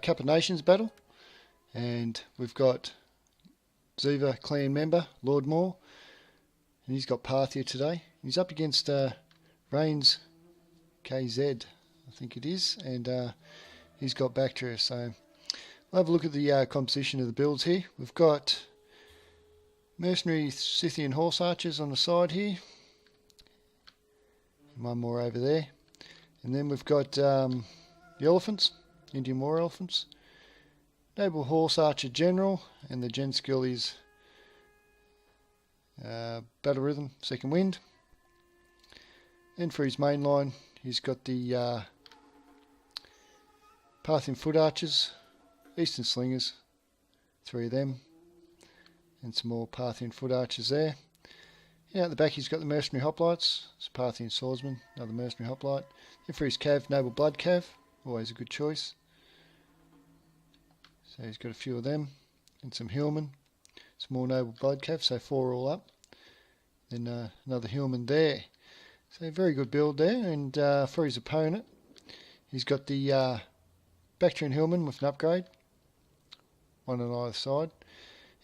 Cup of Nations battle, and we've got ZEVA clan member Lordmaur, and he's got Parthia today. He's up against Rainzz.kz, I think it is, and he's got Baktria. So we'll have a look at the composition of the builds here. We've got mercenary Scythian horse archers on the side here, and one more over there, and then we've got the elephants, Indian war elephants, noble horse archer general, and the gen skill is battle rhythm second wind. And for his main line he's got the Parthian foot archers, eastern slingers, 3 of them, and some more Parthian foot archers there. Yeah, at the back he's got the mercenary hoplites, it's a Parthian swordsman, another mercenary hoplite. Then for his cav, noble blood cav, always a good choice. So he's got a few of them, and some hillmen, some more noble blood cav, so 4 all up. Then another hillman there. So very good build there, and for his opponent he's got the Bactrian hillman with an upgrade, one on either side.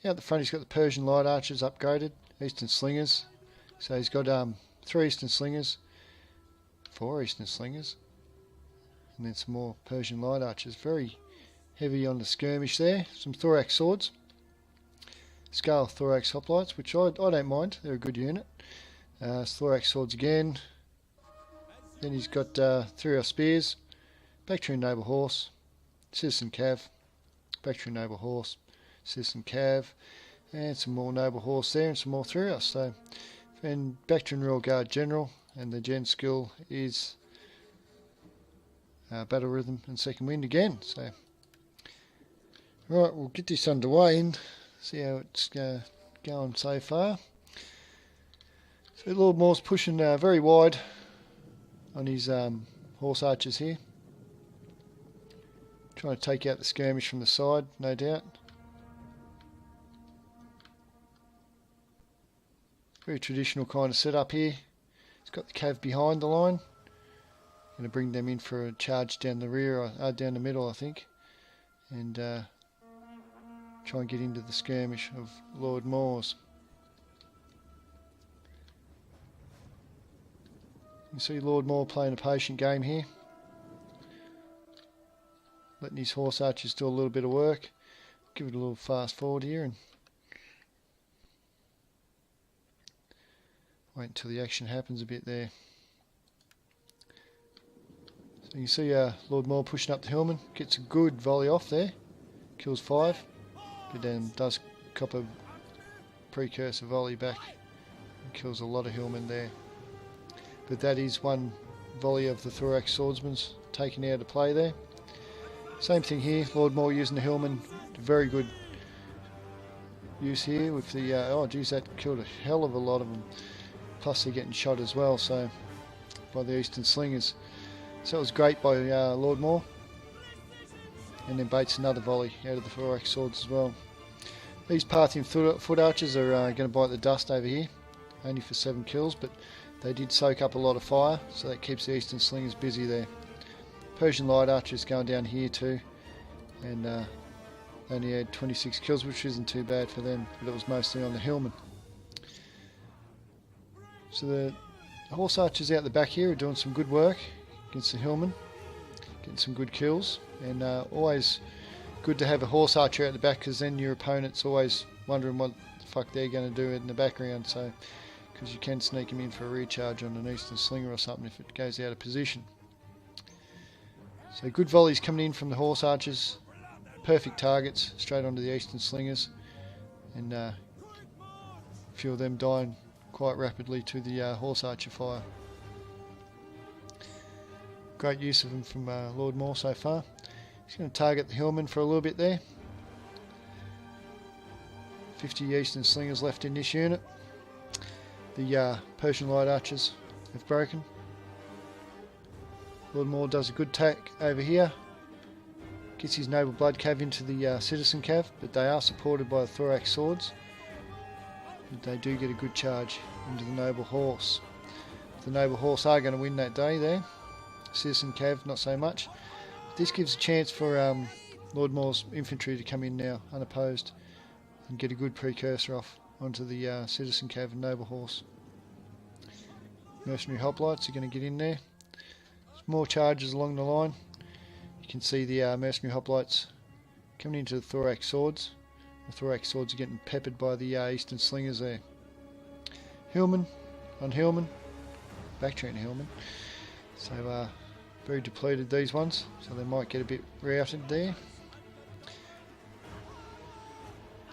Yeah, at the front he's got the Persian light archers upgraded, eastern slingers. So he's got 3 eastern slingers, 4 eastern slingers, and then some more Persian light archers. Very heavy on the skirmish there. Some thorax swords, scale thorax hoplites, which I don't mind, they're a good unit. Thorax swords again. Then he's got 3 spears, Bactrian noble horse, citizen cav, Bactrian noble horse, citizen cav, and some more noble horse there, and some more 3 So, and Bactrian royal guard general, and the gen skill is battle rhythm and second wind again. So, right, we'll get this underway and see how it's going so far. So Lordmaur's pushing very wide on his horse archers here, trying to take out the skirmish from the side, no doubt. Very traditional kind of setup here. He's got the cav behind the line, going to bring them in for a charge down the rear, down the middle I think, and try and get into the skirmish of Lordmaur's. You can see Lordmaur playing a patient game here, letting his horse archers do a little bit of work. Give it a little fast forward here and wait until the action happens a bit there. So you can see Lordmaur pushing up the hillman, gets a good volley off there, kills 5, but then does cop a precursor volley back and kills a lot of hillmen there. But that is one volley of the thorax swordsman's taken out of play there. Same thing here, Lordmaur using the hillman, very good use here with the, oh geez, that killed a hell of a lot of them. Plus they're getting shot as well, so by the eastern slingers. So it was great by Lordmaur. And then baits another volley out of the thorax swords as well. These Parthian foot archers are going to bite the dust over here, only for 7 kills, but they did soak up a lot of fire, so that keeps the eastern slingers busy there. Persian light archers going down here too, and only had 26 kills, which isn't too bad for them, but it was mostly on the hillman. So the horse archers out the back here are doing some good work against the hillman, getting some good kills, and always good to have a horse archer out the back, because then your opponent's always wondering what the fuck they're going to do in the background, so because you can sneak him in for a recharge on an eastern slinger or something if it goes out of position. So good volleys coming in from the horse archers, perfect targets straight onto the eastern slingers, and a few of them dying quite rapidly to the horse archer fire. Great use of them from Lordmaur so far. He's going to target the hillman for a little bit there. 50 eastern slingers left in this unit. The Persian light archers have broken. Lordmaur does a good tack over here. Gets his noble blood cav into the citizen cav, but they are supported by the thorax swords. But they do get a good charge into the noble horse. The noble horse are going to win that day there. Citizen cav not so much. This gives a chance for Lordmaur's infantry to come in now, unopposed, and get a good precursor off onto the Citizen Cav and Noble Horse. Mercenary Hoplites are going to get in there. There's more charges along the line. You can see the Mercenary Hoplites coming into the Thorax Swords. The Thorax Swords are getting peppered by the Eastern Slingers there. Hillman on Hillman. Bactrian Hillman. So very depleted, these ones, so they might get a bit routed there.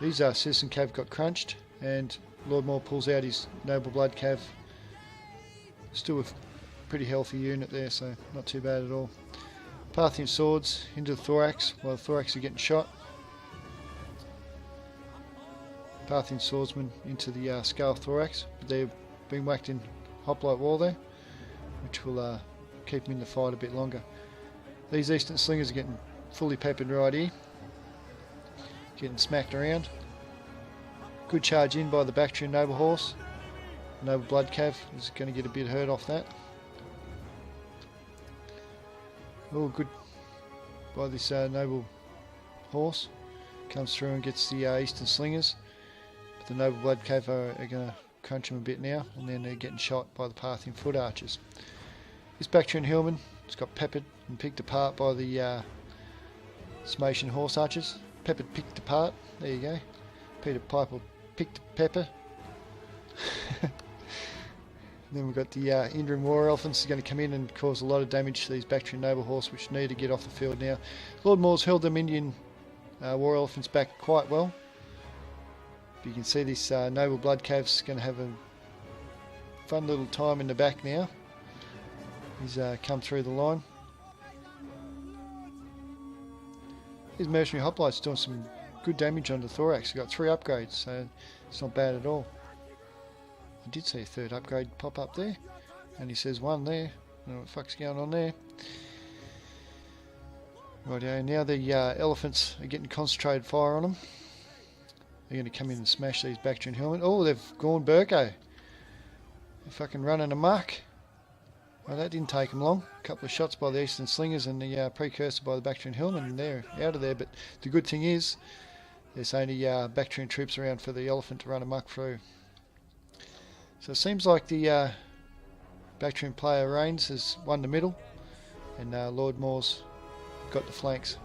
These Citizen Cav got crunched, and Lordmaur pulls out his Noble Blood Cav. Still a pretty healthy unit there, so not too bad at all. Parthian Swords into the Thorax, while the Thorax are getting shot. Parthian Swordsmen into the Scale Thorax, but they've been whacked in Hoplite Wall there, which will keep them in the fight a bit longer. These Eastern Slingers are getting fully peppered right here, getting smacked around. Good charge in by the Bactrian Noble Horse. Noble Blood Cav is going to get a bit hurt off that. Oh, good by this Noble Horse. Comes through and gets the Eastern Slingers. But the Noble Blood Cav are going to crunch them a bit now, and then they're getting shot by the Parthian Foot Archers. This Bactrian Hillman has got peppered and picked apart by the Smatian Horse Archers. Peppered, picked apart. There you go. Peter Piper picked pepper. Then we've got the Indran War Elephants going to come in and cause a lot of damage to these Bactrian Noble Horse, which need to get off the field now. Lordmaur's held them Indian War Elephants back quite well. But you can see this Noble Blood Cav's going to have a fun little time in the back now. He's come through the line. These Mercenary Hoplites doing some good damage on the Thorax. Got 3 upgrades, so it's not bad at all. I did see a 3rd upgrade pop up there, and he says 1 there. I don't know what the fuck's going on there. Rightio, now the elephants are getting concentrated fire on them. They're going to come in and smash these Bactrian Hillmen. Oh, they've gone Burko. They're fucking running amok. Well, that didn't take them long. A couple of shots by the Eastern Slingers and the precursor by the Bactrian Hillmen, and they're out of there. But the good thing is, there's only Bactrian troops around for the elephant to run amok through. So it seems like the Bactrian player Rainzz has won the middle, and Lordmaur's got the flanks.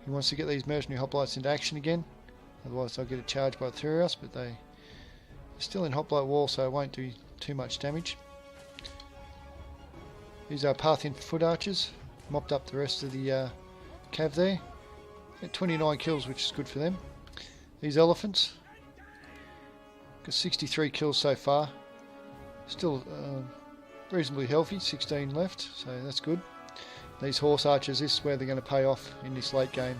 He wants to get these Mercenary Hoplites into action again, otherwise they'll get a charge by the three of us, but they're still in Hoplite Wall, so it won't do too much damage. These are Parthian Foot Archers, mopped up the rest of the Cav there. Got 29 kills, which is good for them. These elephants, got 63 kills so far. Still reasonably healthy, 16 left, so that's good. These Horse Archers, this is where they're going to pay off in this late game,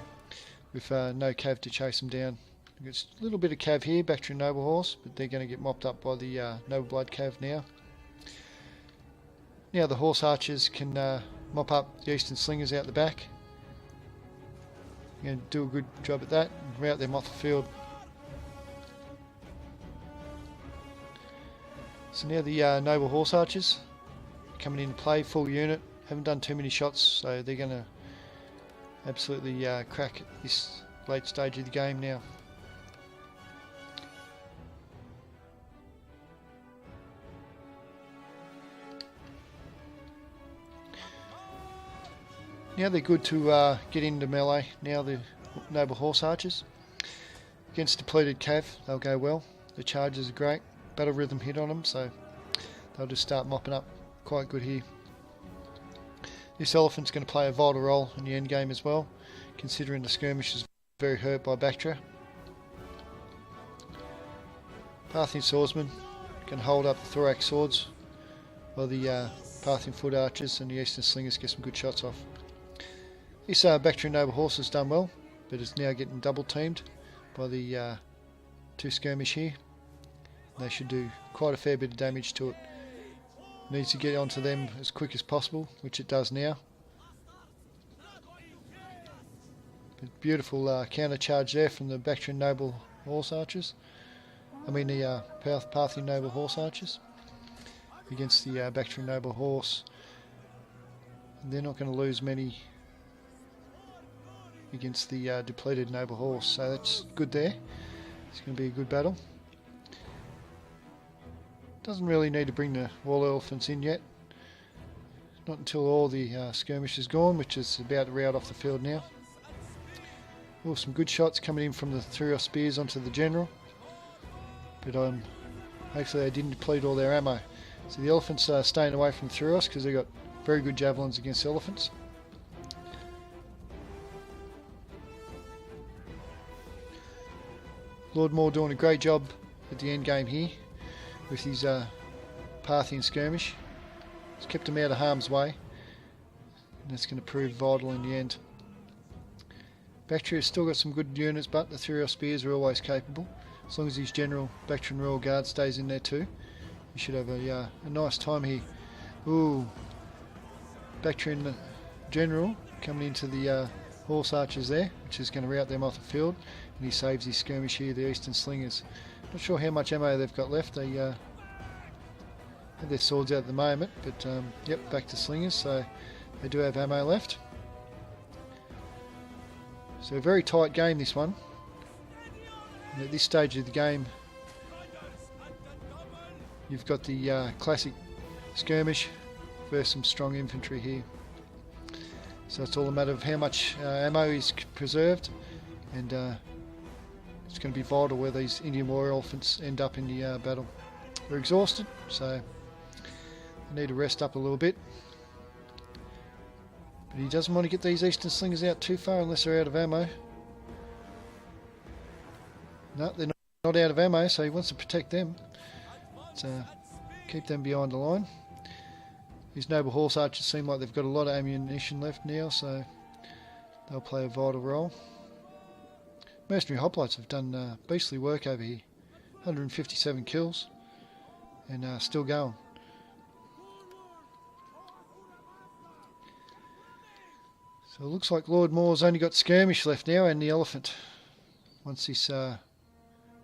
with no Cav to chase them down. There's a little bit of Cav here, Bactrian Noble Horse, but they're going to get mopped up by the Noble Blood Cav now. Now the Horse Archers can mop up the Eastern Slingers out the back. Going to do a good job at that and rout them off the field. So now the Noble Horse Archers coming into play, full unit. Haven't done too many shots, so they're going to absolutely crack this late stage of the game now. Now they're good to get into melee. Now the Noble Horse Archers against depleted Cav, they'll go well. The charges are great, battle rhythm hit on them, so they'll just start mopping up quite good here. This elephant's going to play a vital role in the end game as well, considering the skirmish is very hurt by Baktria. Parthian Swordsman can hold up the Thorax Swords, while the Parthian Foot Archers and the Eastern Slingers get some good shots off. This Bactrian Noble Horse has done well, but it's now getting double teamed by the 2 skirmish here. They should do quite a fair bit of damage to it. Needs to get onto them as quick as possible, which it does now. But beautiful counter charge there from the Bactrian Noble Horse Archers. I mean the Parthian Noble Horse Archers against the Bactrian Noble Horse. They're not going to lose many against the depleted noble horse, so that's good there. It's going to be a good battle. Doesn't really need to bring the wall elephants in yet. Not until all the skirmish is gone, which is about to rout off the field now. Oh, some good shots coming in from the Thuros spears onto the general. But hopefully they didn't deplete all their ammo. So the elephants are staying away from Thuros because they've got very good javelins against elephants. Lordmaur doing a great job at the end game here with his Parthian skirmish. He's kept them out of harm's way, and that's going to prove vital in the end. Bactria's still got some good units, but the Thuros spears are always capable. As long as his general Bactrian Royal Guard stays in there too, you should have a nice time here. Ooh, Bactrian general coming into the horse archers there, which is going to rout them off the field, and he saves his skirmish here, the Eastern Slingers. Not sure how much ammo they've got left. They have their swords out at the moment, but yep, back to Slingers, so they do have ammo left. So a very tight game, this one. And at this stage of the game, you've got the classic skirmish versus some strong infantry here. So it's all a matter of how much ammo is preserved, and it's going to be vital where these Indian warrior elephants end up in the battle. They're exhausted, so they need to rest up a little bit. But he doesn't want to get these Eastern Slingers out too far unless they're out of ammo. No, they're not out of ammo, so he wants to protect them. So keep them behind the line. These noble horse archers seem like they've got a lot of ammunition left now, so they'll play a vital role. Mercenary hoplites have done beastly work over here. 157 kills, and still going. So it looks like Lordmaur's only got skirmish left now and the elephant. Once this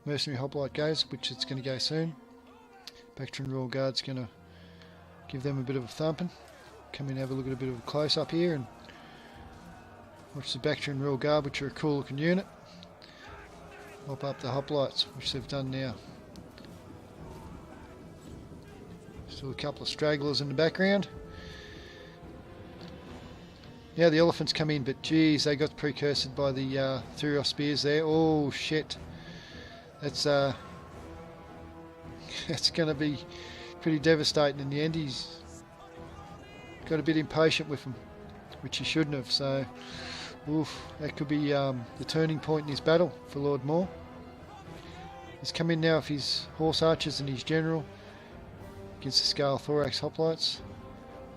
mercenary hoplite goes, which it's going to go soon, Bactrian Royal Guard's going to give them a bit of a thumping. Come in and have a look at a bit of a close up here and watch the Bactrian Royal Guard, which are a cool looking unit. Mop up the hoplites, which they've done now. Still a couple of stragglers in the background. Now the elephants come in, but geez, they got precursored by the Thuros spears there. Oh shit, that's going to be pretty devastating in the end. He's got a bit impatient with them, which he shouldn't have. So, oof, that could be the turning point in his battle for Lordmaur. He's come in now with his horse archers and his general against the scale thorax hoplites.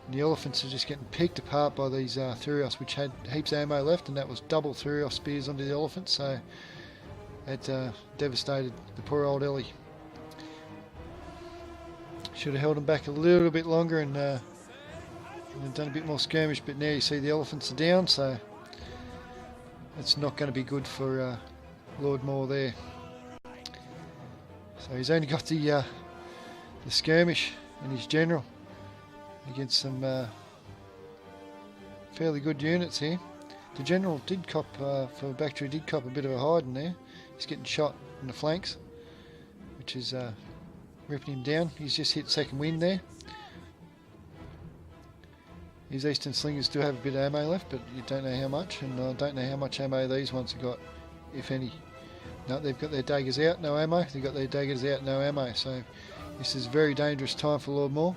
And the elephants are just getting picked apart by these Thuros, which had heaps of ammo left, and that was double Thuros spears onto the elephants, so that devastated the poor old Ellie. Should have held him back a little bit longer and done a bit more skirmish, but now you see the elephants are down, so that's not going to be good for Lordmaur there. So he's only got the skirmish and his general against some fairly good units here. The general did cop, for Baktria, did cop a bit of a hiding there. He's getting shot in the flanks, which is ripping him down. He's just hit second wind there. His Eastern Slingers do have a bit of ammo left, but you don't know how much, and I don't know how much ammo these ones have got, if any. No, they've got their daggers out, no ammo. They've got their daggers out, no ammo. So this is a very dangerous time for Lordmaur.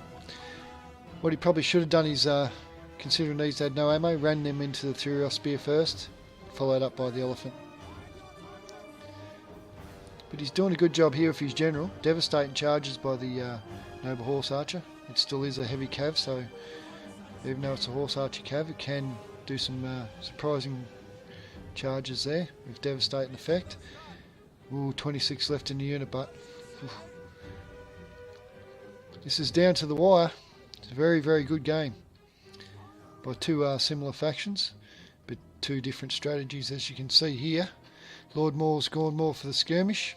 What he probably should have done is, considering these had no ammo, ran them into the Thuros spear first, followed up by the elephant. But he's doing a good job here with his general. Devastating charges by the noble horse archer. It still is a heavy cav, so even though it's a horse archer cav, it can do some surprising charges there with devastating effect. Ooh, 26 left in the unit, but this is down to the wire. It's a very, very good game by two similar factions, but two different strategies, as you can see here. Lordmaur's gone more for the skirmish.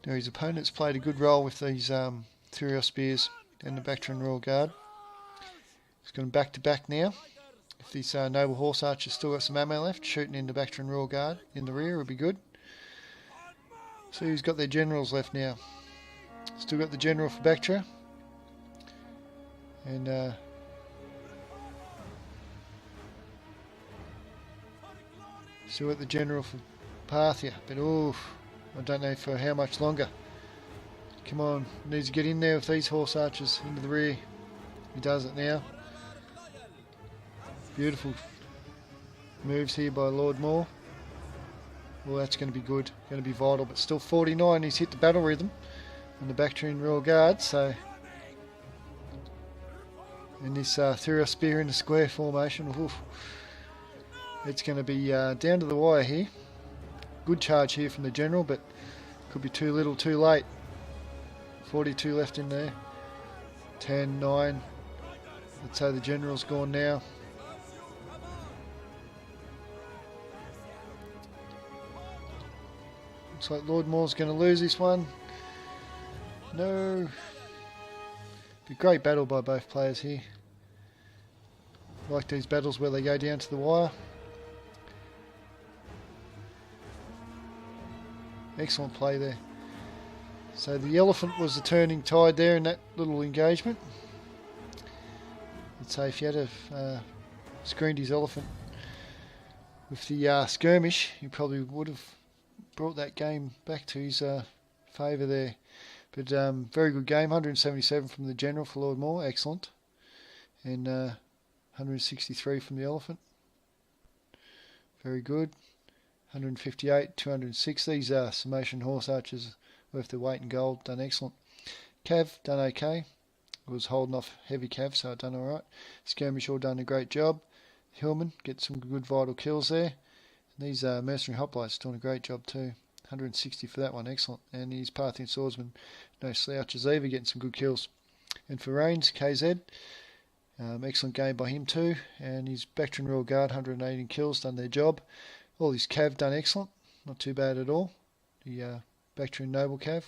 Now his opponent's played a good role with these Thuros spears. and the Bactrian Royal Guard. He's going back to back now. If this Noble Horse Archer's still got some ammo left, shooting into Bactrian Royal Guard in the rear would be good. So who's got their generals left now? Still got the general for Bactria. And still got the general for Parthia. But I don't know for how much longer. Come on, needs to get in there with these horse archers into the rear. He does it now. Beautiful moves here by Lordmaur. Well, that's going to be good, going to be vital, but still 49. He's hit the battle rhythm and the Bactrian Royal Guard. So, and this threw a spear in the square formation. Oof. It's going to be down to the wire here. Good charge here from the general, but could be too little, too late. 42 left in there. 10, 9. Let's say the general's gone now. Looks like Lordmaur's going to lose this one. No. Be a great battle by both players here. I like these battles where they go down to the wire. Excellent play there. So the elephant was the turning tide there in that little engagement. I'd say if you had screened his elephant with the skirmish, he probably would have brought that game back to his favour there. But very good game, 177 from the general for Lordmaur, excellent. And 163 from the elephant. Very good. 158, 206. These summation horse archers worth their weight in gold, done excellent. Cav, done okay. It was holding off heavy Cav, so it done alright. Skirmish all done a great job. Hillman, get some good vital kills there. And these mercenary hoplites doing a great job too. 160 for that one, excellent. And his Parthian swordsman, no slouch, ZEVA, getting some good kills. And for Rainzz.kz, excellent game by him too. And his Bactrian Royal Guard, 118 kills, done their job. All his Cav done excellent, not too bad at all. The Bactrian Noble Cav,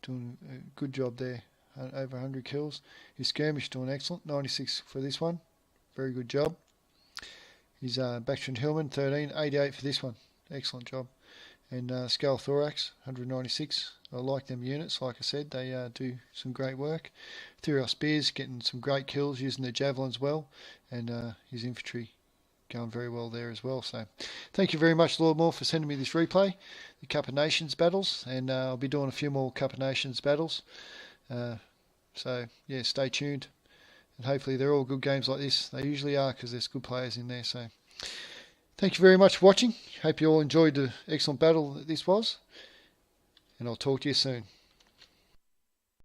doing a good job there, over 100 kills. His skirmish doing excellent, 96 for this one, very good job. His Bactrian Hillman, 13, 88 for this one, excellent job. And Skull Thorax, 196. I like them units, like I said, they do some great work. Ethereal Spears getting some great kills using their javelins well, and his infantry going very well there as well. So thank you very much, Lordmaur, for sending me this replay, the Cup of Nations battles, and I'll be doing a few more Cup of Nations battles. So yeah, stay tuned, and hopefully they're all good games like this. They usually are, because there's good players in there. So thank you very much for watching. Hope you all enjoyed the excellent battle that this was, and I'll talk to you soon.